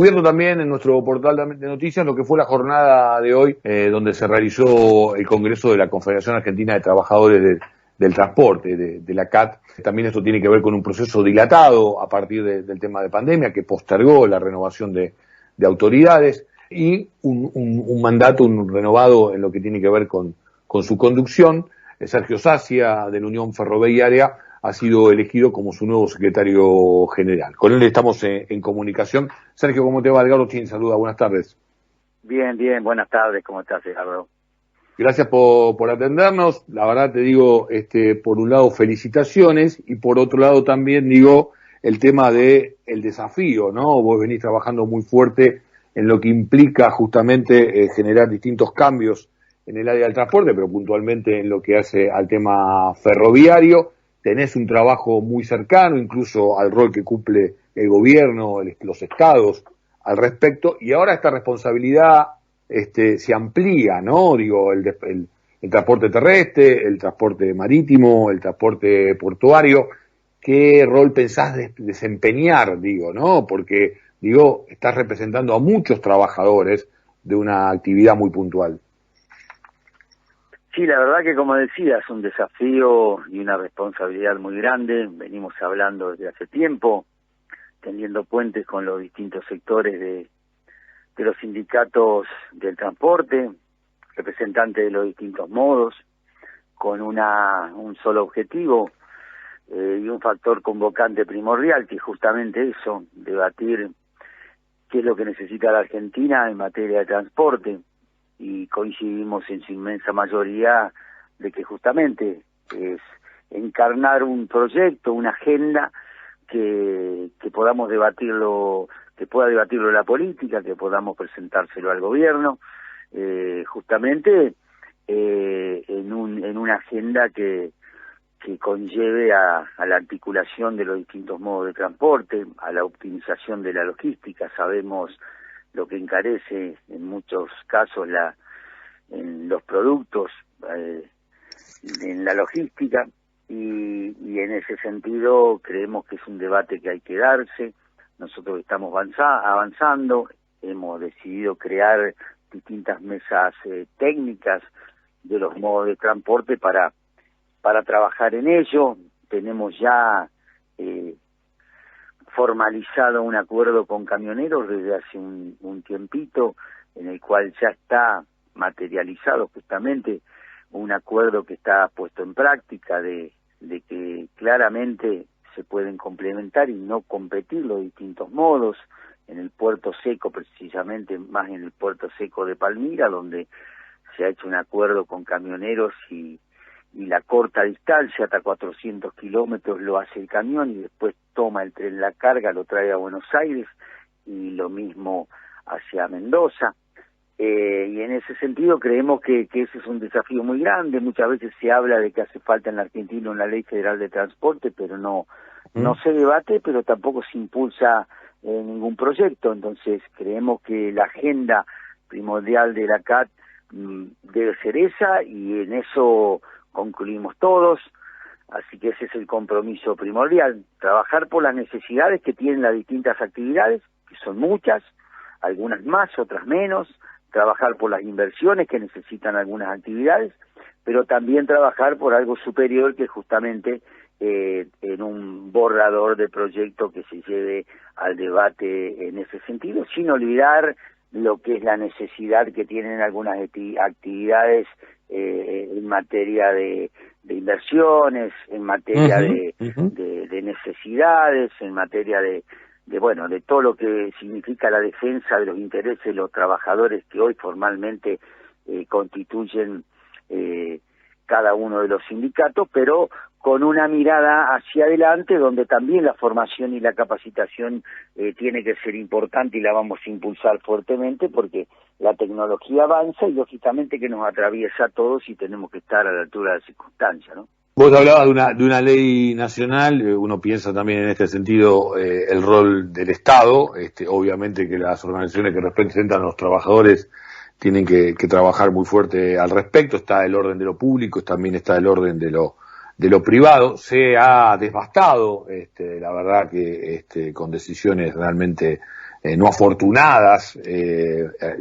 Viendo también en nuestro portal de noticias lo que fue la jornada de hoy, donde se realizó el Congreso de la Confederación Argentina de Trabajadores del Transporte, de la CAT. También esto tiene que ver con un proceso dilatado a partir del tema de pandemia, que postergó la renovación de autoridades y un mandato renovado en lo que tiene que ver con su conducción. Sergio Sacia, de la Unión Ferroviaria, ha sido elegido como su nuevo secretario general. Con él estamos en comunicación. Sergio, ¿cómo te va? Edgardo Chin, saluda, buenas tardes. Bien, buenas tardes, ¿cómo estás, Edgardo? Gracias por atendernos. La verdad te digo, por un lado felicitaciones y por otro lado también digo el tema de el desafío, ¿no? Vos venís trabajando muy fuerte en lo que implica justamente generar distintos cambios en el área del transporte, pero puntualmente en lo que hace al tema ferroviario. Tenés un trabajo muy cercano, incluso al rol que cumple el gobierno, los estados al respecto, y ahora esta responsabilidad se amplía, ¿no? Digo, el transporte terrestre, el transporte marítimo, el transporte portuario. ¿Qué rol pensás desempeñar, digo, no? Porque, digo, estás representando a muchos trabajadores de una actividad muy puntual. Sí, la verdad que como decía, es un desafío y una responsabilidad muy grande. Venimos hablando desde hace tiempo, tendiendo puentes con los distintos sectores de los sindicatos del transporte, representantes de los distintos modos, con un solo objetivo y un factor convocante primordial, que es justamente eso, debatir qué es lo que necesita la Argentina en materia de transporte. Y coincidimos en su inmensa mayoría de que justamente es encarnar un proyecto, una agenda que podamos debatirlo, que pueda debatirlo la política, que podamos presentárselo al gobierno, justamente en una agenda que conlleve a la articulación de los distintos modos de transporte, a la optimización de la logística. Sabemos lo que encarece en muchos casos en los productos, en la logística, y en ese sentido creemos que es un debate que hay que darse. Nosotros estamos avanzando, hemos decidido crear distintas mesas técnicas de los modos de transporte para trabajar en ello. Tenemos ya formalizado un acuerdo con camioneros desde hace un tiempito, en el cual ya está materializado justamente un acuerdo que está puesto en práctica de que claramente se pueden complementar y no competir los distintos modos. En el puerto seco, precisamente más en el puerto seco de Palmira, donde se ha hecho un acuerdo con camioneros y la corta distancia, hasta 400 kilómetros, lo hace el camión y después toma el tren la carga, lo trae a Buenos Aires, y lo mismo hacia Mendoza. Y en ese sentido creemos que ese es un desafío muy grande. Muchas veces se habla de que hace falta en la Argentina una ley federal de transporte, pero no se debate, pero tampoco se impulsa ningún proyecto. Entonces creemos que la agenda primordial de la CAT debe ser esa, y en eso concluimos todos. Así que ese es el compromiso primordial, trabajar por las necesidades que tienen las distintas actividades, que son muchas, algunas más, otras menos, trabajar por las inversiones que necesitan algunas actividades, pero también trabajar por algo superior, que justamente en un borrador de proyecto que se lleve al debate en ese sentido, sin olvidar lo que es la necesidad que tienen algunas actividades en materia de inversiones, en materia de necesidades, en materia de todo lo que significa la defensa de los intereses de los trabajadores que hoy formalmente constituyen cada uno de los sindicatos, pero con una mirada hacia adelante, donde también la formación y la capacitación tiene que ser importante, y la vamos a impulsar fuertemente, porque la tecnología avanza y lógicamente que nos atraviesa a todos y tenemos que estar a la altura de las circunstancias, ¿no? Vos hablabas de una ley nacional. Uno piensa también en este sentido el rol del Estado. Obviamente que las organizaciones que representan a los trabajadores tienen que trabajar muy fuerte al respecto. Está el orden de lo público, también está el orden de lo privado. Se ha devastado, la verdad que con decisiones realmente no afortunadas,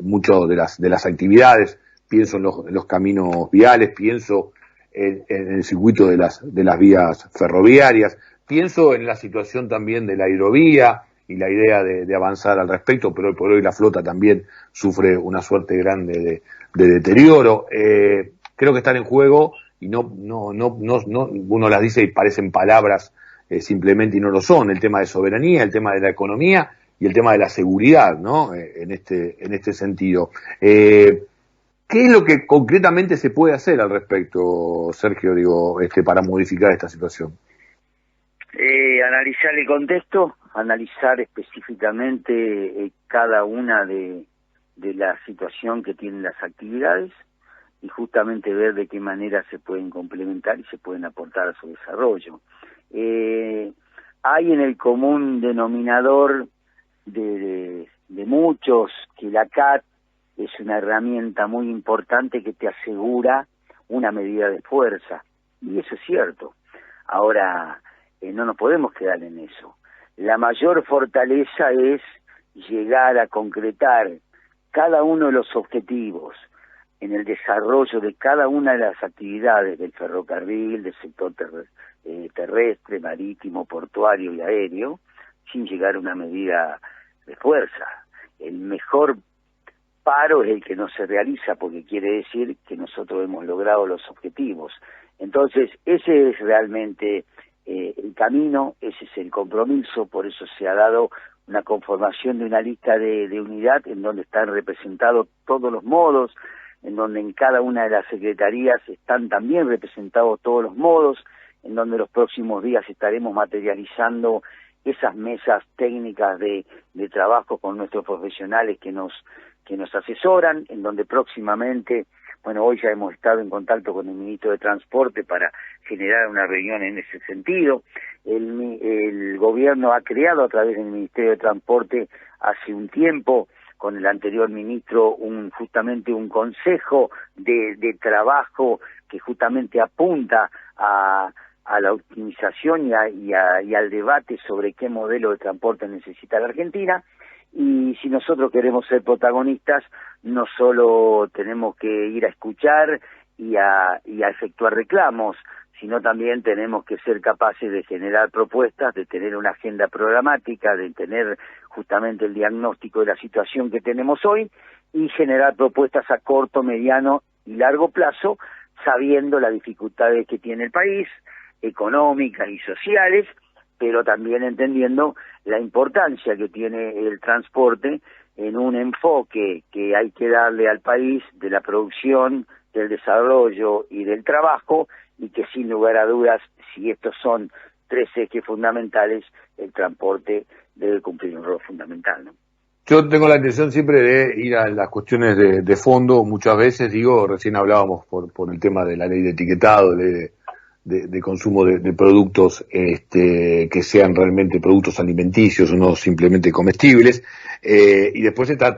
mucho de las actividades, pienso en los caminos viales, pienso en el circuito de las vías ferroviarias, pienso en la situación también de la hidrovía y la idea de avanzar al respecto, pero hoy por hoy la flota también sufre una suerte grande de deterioro. Creo que están en juego, y no uno las dice y parecen palabras simplemente y no lo son, el tema de soberanía, el tema de la economía y el tema de la seguridad, ¿no? En este sentido. ¿Qué es lo que concretamente se puede hacer al respecto, Sergio, para modificar esta situación? Analizar el contexto, analizar específicamente cada una de la situación que tienen las actividades y justamente ver de qué manera se pueden complementar y se pueden aportar a su desarrollo. Hay en el común denominador de muchos que la CAT es una herramienta muy importante que te asegura una medida de fuerza, y eso es cierto. Ahora, no nos podemos quedar en eso. La mayor fortaleza es llegar a concretar cada uno de los objetivos en el desarrollo de cada una de las actividades del ferrocarril, del sector terrestre, marítimo, portuario y aéreo, sin llegar a una medida de fuerza. El mejor paro es el que no se realiza, porque quiere decir que nosotros hemos logrado los objetivos. Entonces, ese es realmente el camino, ese es el compromiso. Por eso se ha dado una conformación de una lista de unidad en donde están representados todos los modos, en donde en cada una de las secretarías están también representados todos los modos, en donde los próximos días estaremos materializando esas mesas técnicas de trabajo con nuestros profesionales que nos asesoran, en donde próximamente, bueno, hoy ya hemos estado en contacto con el ministro de Transporte para generar una reunión en ese sentido. El gobierno ha creado a través del Ministerio de Transporte hace un tiempo, con el anterior ministro, justamente un consejo de trabajo que justamente apunta a la optimización y al debate sobre qué modelo de transporte necesita la Argentina. Y si nosotros queremos ser protagonistas, no solo tenemos que ir a escuchar y a efectuar reclamos, sino también tenemos que ser capaces de generar propuestas, de tener una agenda programática, de tener justamente el diagnóstico de la situación que tenemos hoy y generar propuestas a corto, mediano y largo plazo, sabiendo las dificultades que tiene el país, económicas y sociales, pero también entendiendo la importancia que tiene el transporte en un enfoque que hay que darle al país de la producción, del desarrollo y del trabajo, y que sin lugar a dudas, si estos son tres ejes fundamentales, el transporte debe cumplir un rol fundamental, ¿no? Yo tengo la intención siempre de ir a las cuestiones de fondo, muchas veces, recién hablábamos por el tema de la ley de etiquetado, de consumo de productos que sean realmente productos alimenticios, no simplemente comestibles, y después está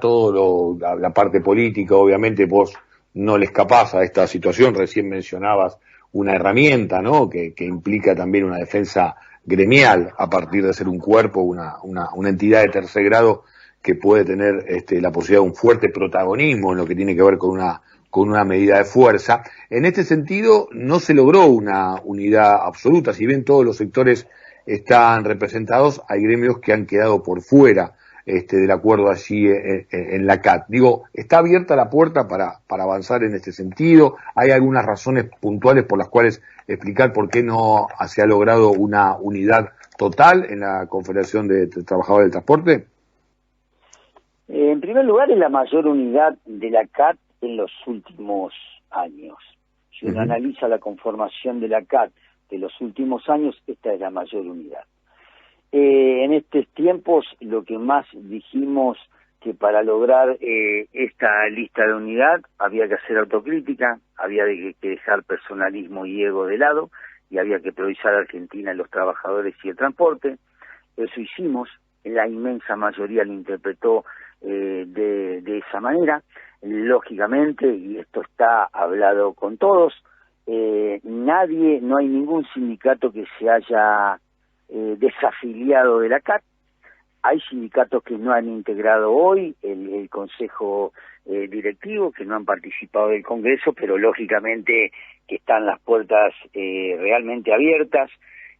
la parte política. Obviamente vos no le escapás a esta situación, recién mencionabas una herramienta, ¿no?, que implica también una defensa gremial a partir de ser un cuerpo, una entidad de tercer grado que puede tener la posibilidad de un fuerte protagonismo en lo que tiene que ver con una medida de fuerza. En este sentido, no se logró una unidad absoluta. Si bien todos los sectores están representados, hay gremios que han quedado por fuera del acuerdo allí en la CAT. ¿Está abierta la puerta para avanzar en este sentido? ¿Hay algunas razones puntuales por las cuales explicar por qué no se ha logrado una unidad total en la Confederación de Trabajadores del Transporte? En primer lugar, es la mayor unidad de la CAT en los últimos años. Si uno analiza la conformación de la CAT de los últimos años, esta es la mayor unidad. En estos tiempos, lo que más dijimos que para lograr esta lista de unidad había que hacer autocrítica, había que dejar personalismo y ego de lado, y había que priorizar a Argentina en los trabajadores y el transporte. Eso hicimos, la inmensa mayoría lo interpretó de esa manera. Lógicamente, y esto está hablado con todos, no hay ningún sindicato que se haya desafiliado de la CAT. hay sindicatos que no han integrado hoy el consejo directivo, que no han participado del Congreso, pero lógicamente que están las puertas realmente abiertas.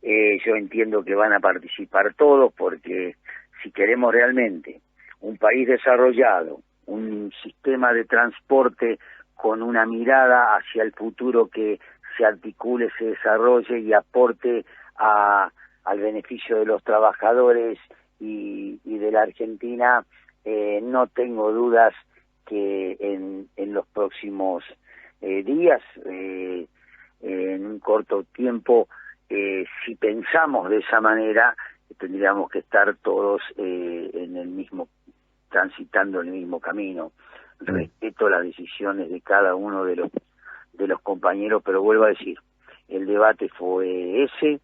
Yo entiendo que van a participar todos, porque si queremos realmente un país desarrollado, un sistema de transporte con una mirada hacia el futuro que se articule, se desarrolle y aporte al beneficio de los trabajadores y de la Argentina, no tengo dudas que en los próximos días, en un corto tiempo, si pensamos de esa manera, tendríamos que estar todos en el mismo, transitando el mismo camino. Respeto las decisiones de cada uno de los compañeros, pero vuelvo a decir, el debate fue ese,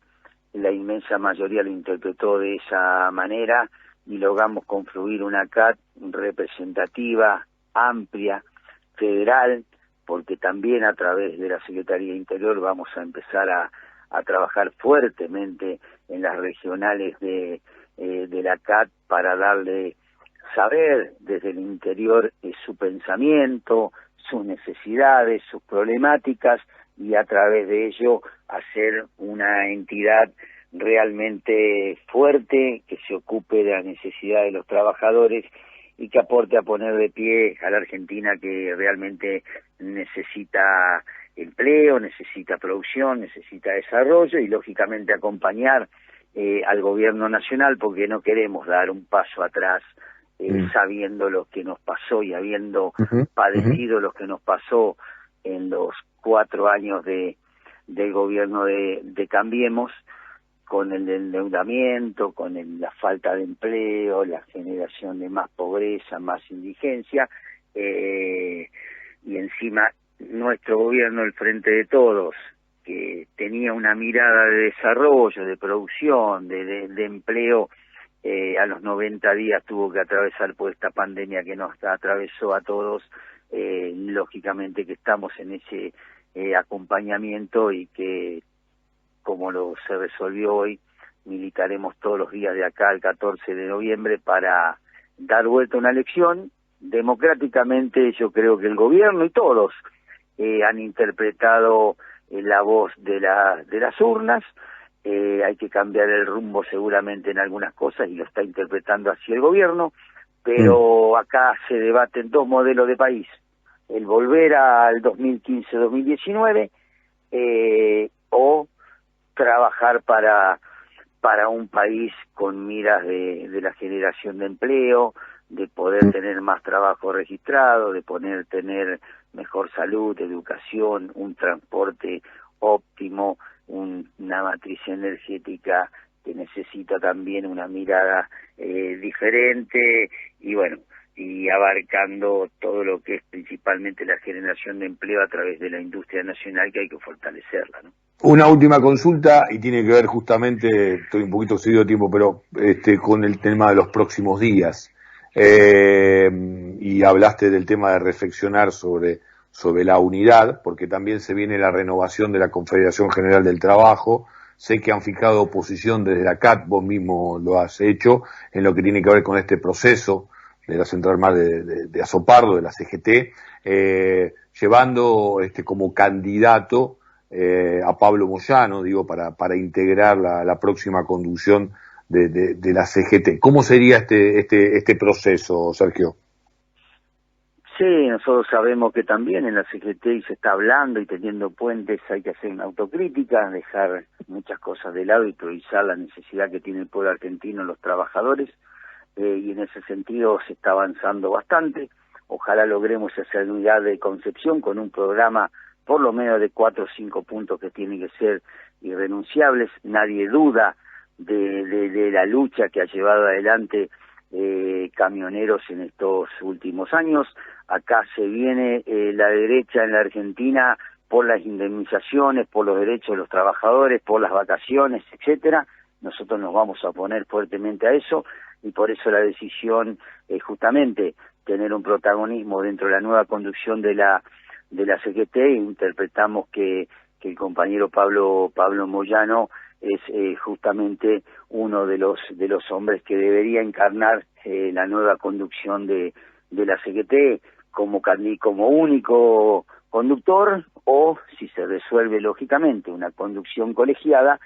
la inmensa mayoría lo interpretó de esa manera y logramos confluir una CAT representativa, amplia, federal, porque también a través de la Secretaría de Interior vamos a empezar a trabajar fuertemente en las regionales de la CAT para darle saber desde el interior su pensamiento, sus necesidades, sus problemáticas, y a través de ello hacer una entidad realmente fuerte que se ocupe de las necesidades de los trabajadores y que aporte a poner de pie a la Argentina, que realmente necesita empleo, necesita producción, necesita desarrollo, y lógicamente acompañar al gobierno nacional, porque no queremos dar un paso atrás sabiendo lo que nos pasó y habiendo padecido lo que nos pasó en los 4 años del gobierno de Cambiemos, con el endeudamiento, con la falta de empleo, la generación de más pobreza, más indigencia, y encima nuestro gobierno, el Frente de Todos, que tenía una mirada de desarrollo, de producción, de empleo, a los 90 días tuvo que atravesar por esta pandemia que nos atravesó a todos. Lógicamente que estamos en ese acompañamiento, y que, como se resolvió hoy, militaremos todos los días de acá al 14 de noviembre para dar vuelta a una elección. Democráticamente yo creo que el gobierno y todos han interpretado la voz de las urnas. Hay que cambiar el rumbo seguramente en algunas cosas, y lo está interpretando así el gobierno, pero acá se debaten 2 modelos de país: el volver al 2015-2019 o trabajar para un país con miras de la generación de empleo, de poder tener más trabajo registrado, de poder tener mejor salud, educación, un transporte óptimo, una matriz energética que necesita también una mirada diferente, y bueno, y abarcando todo lo que es principalmente la generación de empleo a través de la industria nacional, que hay que fortalecerla, ¿no? Una última consulta, y tiene que ver justamente, estoy un poquito excedido de tiempo, pero con el tema de los próximos días. Y hablaste del tema de reflexionar sobre la unidad, porque también se viene la renovación de la Confederación General del Trabajo. Sé que han fijado oposición desde la CAT, vos mismo lo has hecho, en lo que tiene que ver con este proceso de la Central Mar de Azopardo, de la CGT, llevando como candidato a Pablo Moyano, digo, para integrar la próxima conducción de la CGT. ¿Cómo sería este proceso, Sergio? Sí, nosotros sabemos que también en la CGT se está hablando y teniendo puentes, hay que hacer una autocrítica, dejar muchas cosas de lado y priorizar la necesidad que tiene el pueblo argentino, los trabajadores, y en ese sentido se está avanzando bastante. Ojalá logremos esa unidad de concepción con un programa por lo menos de 4 o 5 puntos que tienen que ser irrenunciables. Nadie duda de la lucha que ha llevado adelante camioneros en estos últimos años. Acá se viene la derecha en la Argentina por las indemnizaciones, por los derechos de los trabajadores, por las vacaciones, etcétera. Nosotros nos vamos a oponer fuertemente a eso, y por eso la decisión es justamente tener un protagonismo dentro de la nueva conducción de la CGT. Interpretamos que el compañero Pablo Moyano es justamente uno de los hombres que debería encarnar la nueva conducción de la CGT como único conductor, o si se resuelve lógicamente una conducción colegiada,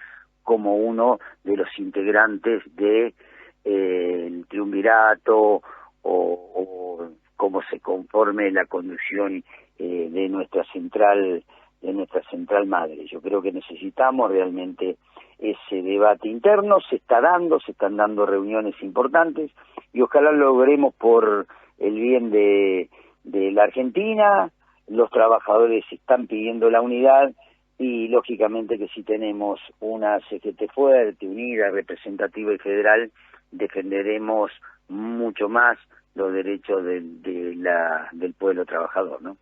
como uno de los integrantes de el triunvirato o cómo se conforme la conducción de nuestra central madre. Yo creo que necesitamos realmente ese debate interno. Se están dando reuniones importantes, y ojalá logremos por el bien de la Argentina. Los trabajadores están pidiendo la unidad, y lógicamente que si tenemos una CGT fuerte, unida, representativa y federal, defenderemos mucho más los derechos del pueblo trabajador, ¿no?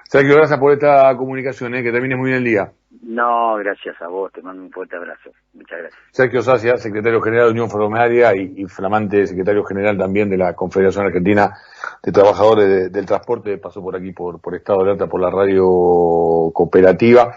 Sergio, gracias por esta comunicación, que termine muy bien el día. No, gracias a vos, te mando un fuerte abrazo. Muchas gracias. Sergio Sacia, secretario general de Unión Ferroviaria y flamante secretario general también de la Confederación Argentina de Trabajadores del Transporte, pasó por aquí por Estado de Alerta, por la radio cooperativa.